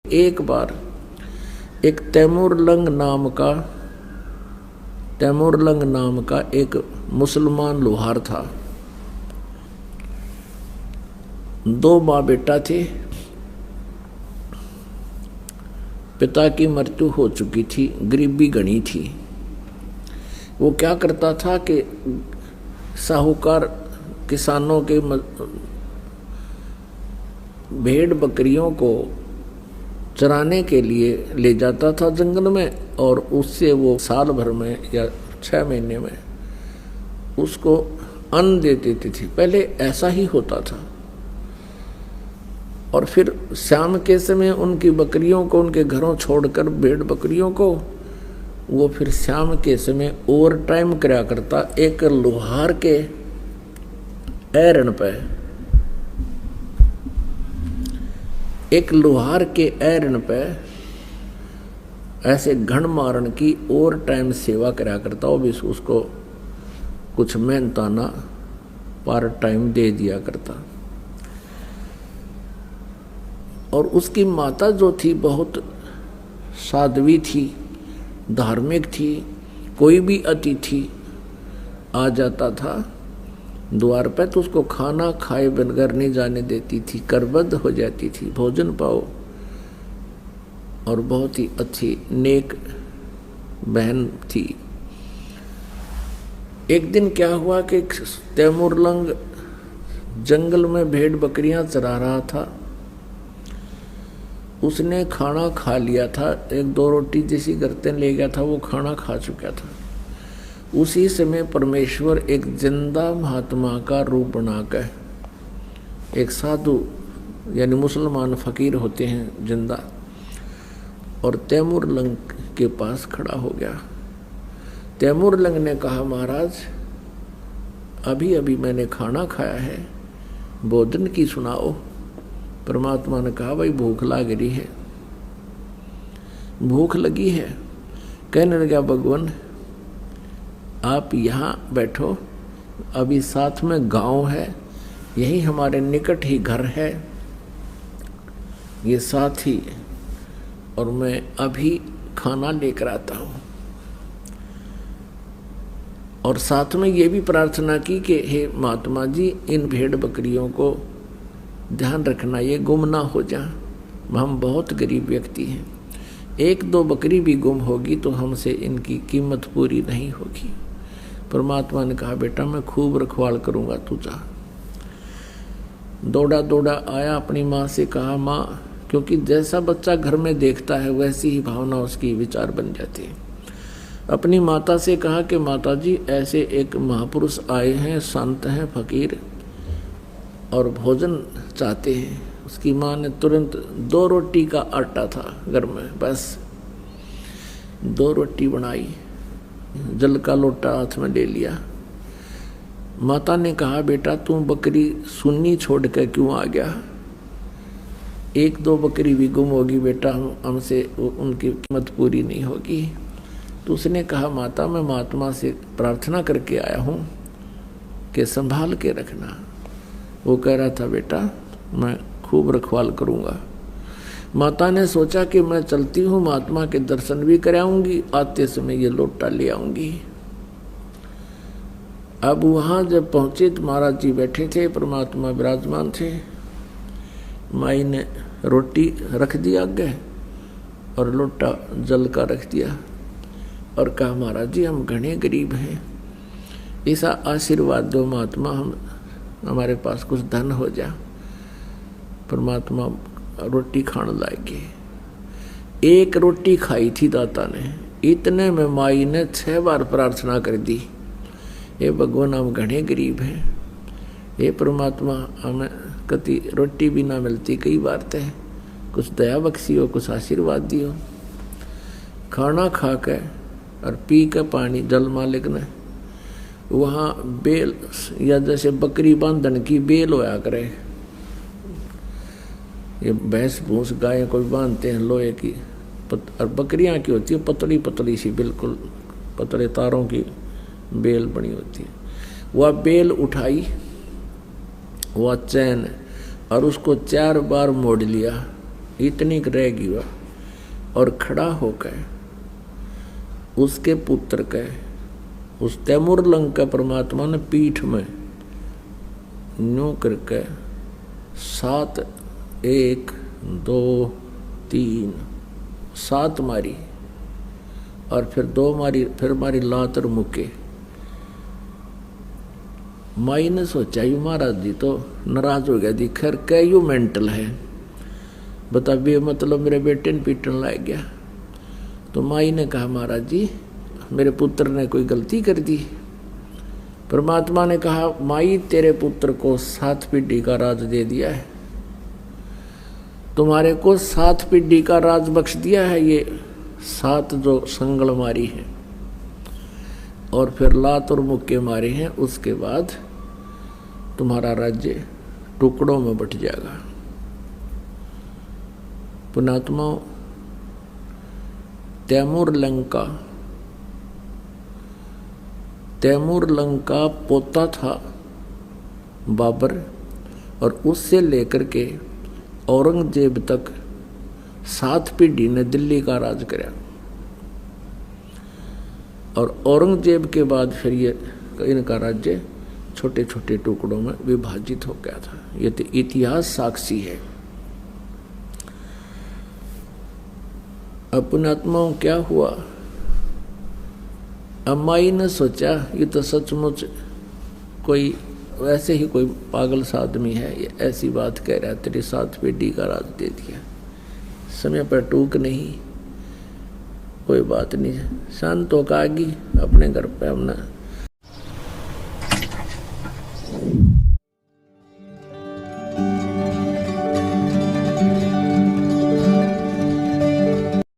एक बार एक तैमूरलंग नाम का एक मुसलमान लोहार था। दो माँ बेटा थे। पिता की मृत्यु हो चुकी थी, गरीबी घनी थी। वो क्या करता था कि साहूकार किसानों के भेड़ बकरियों को चराने के लिए ले जाता था जंगल में, और उससे वो साल भर में या 6 महीने में उसको अन्न दे देती थी। पहले ऐसा ही होता था। और फिर शाम के समय उनकी बकरियों को उनके घरों छोड़कर भेड़ बकरियों को वो फिर शाम के समय ओवर टाइम कराया करता एक लोहार के ऐरण पे। एक लोहार के ऐरण पे ऐसे घण मारण की ओवर टाइम सेवा कराया करता। वो भी उसको कुछ मेहनताना पार्ट टाइम दे दिया करता। और उसकी माता जो थी बहुत साध्वी थी, धार्मिक थी। कोई भी अतिथि आ जाता था द्वार पे तो उसको खाना खाए बनकर नहीं जाने देती थी, करबद्ध हो जाती थी, भोजन पाओ। और बहुत ही अच्छी नेक बहन थी। एक दिन क्या हुआ कि तैमूरलंग जंगल में भेड़ बकरियां चरा रहा था। उसने खाना खा लिया था, 1-2 रोटी जैसी करते ले गया था, वो खाना खा चुका था। उसी समय परमेश्वर एक जिंदा महात्मा का रूप बनाकर, एक साधु यानी मुसलमान फकीर होते हैं जिंदा, और तैमूरलंग के पास खड़ा हो गया। तैमूरलंग ने कहा, महाराज अभी अभी मैंने खाना खाया है, भोजन की सुनाओ। परमात्मा ने कहा, भाई भूख लग रही है। भूख लगी है। कहने लगा, भगवान आप यहाँ बैठो, अभी साथ में गांव है, यही हमारे निकट ही घर है, ये साथ ही, और मैं अभी खाना लेकर आता हूँ। और साथ में ये भी प्रार्थना की कि हे महात्मा जी, इन भेड़ बकरियों को ध्यान रखना, ये गुम ना हो जाए। हम बहुत गरीब व्यक्ति हैं, 1-2 बकरी भी गुम होगी तो हमसे इनकी कीमत पूरी नहीं होगी। परमात्मा ने कहा, बेटा मैं खूब रखवाल करूंगा, तू जा। दौड़ा दौड़ा आया, अपनी माँ से कहा, माँ, क्योंकि जैसा बच्चा घर में देखता है वैसी ही भावना उसकी विचार बन जाती है। अपनी माता से कहा कि माता जी, ऐसे एक महापुरुष आए हैं, संत हैं, फकीर, और भोजन चाहते हैं। उसकी माँ ने तुरंत 2 रोटी का आटा था घर में, बस 2 रोटी बनाई, जल का लोटा हाथ में ले लिया। माता ने कहा, बेटा तू बकरी सुन्नी छोड़ कर क्यों आ गया? 1-2 बकरी भी गुम होगी बेटा, हमसे उनकी कीमत पूरी नहीं होगी। तो उसने कहा, माता मैं महात्मा से प्रार्थना करके आया हूँ कि संभाल के रखना। वो कह रहा था, बेटा मैं खूब रखवाल करूँगा। माता ने सोचा कि मैं चलती हूँ, महात्मा के दर्शन भी कराऊंगी, आते समय ये लोटा ले आऊंगी। अब वहाँ जब पहुँचे तो महाराज जी बैठे थे, परमात्मा विराजमान थे। माई ने रोटी रख दी आगे और लोटा जल का रख दिया, और कहा, महाराज जी हम घने गरीब हैं, ऐसा आशीर्वाद दो महात्मा, हमारे पास कुछ धन हो जा। परमात्मा रोटी खाने लागे। 1 रोटी खाई थी दाता ने, इतने में माई ने 6 बार प्रार्थना कर दी, हे भगवान हम घने गरीब हैं, हे परमात्मा हमें कति रोटी भी ना मिलती, कई बार तय कुछ दया बख्शी हो, कुछ आशीर्वाद दियो। खाना खा के और पी के पानी जल मालिक ने वहाँ बेल, या जैसे बकरी बांधन की बेल होया करे, ये भैंस भूस गाय कोई बांधते हैं लोहे की, और बकरियां की होती है पतली पतली सी, बिल्कुल पतले तारों की बेल बनी होती है। वह बेल उठाई, वह चैन, और उसको 4 बार मोड़ लिया, इतनी रहेगी वह, और खड़ा होकर उसके पुत्र के उस तैमूर लंग का परमात्मा ने पीठ में यूं करके 7 1 2 3 7 मारी, और फिर 2 मारी, फिर मारी लात और मुक्के। माई ने सोचा यू महाराज जी तो नाराज हो गया, दी खैर कह यू मेंटल है, बता भी मतलब मेरे बेटे ने पीटन लग गया। तो माई ने कहा महाराज जी मेरे पुत्र ने कोई गलती कर दी। परमात्मा ने कहा माई तेरे पुत्र को 7 पीढ़ी का राज दे दिया है, तुम्हारे को 7 पीढ़ी का राज बख्श दिया है, ये 7 जो संगल मारी है और फिर लात और मुक्के मारे हैं, उसके बाद तुम्हारा राज्य टुकड़ों में बट जाएगा। पुणात्मा तैमूर लंका पोता था बाबर, और उससे लेकर के औरंगजेब तक 7 पीढ़ी ने दिल्ली का राज कराया, और औरंगजेब के बाद फिर ये इनका राज्य छोटे छोटे टुकड़ों में विभाजित हो गया था। ये तो इतिहास साक्षी है। अपने आत्माओं क्या हुआ, अम्माई ने सोचा ये तो सचमुच कोई वैसे ही कोई पागल सा आदमी है, ये ऐसी बात कह रहा है, तेरी 7 पीढ़ी का राज दे दिया, समय पर टूक नहीं, कोई बात नहीं, शांत होकर आगी अपने घर पे हमने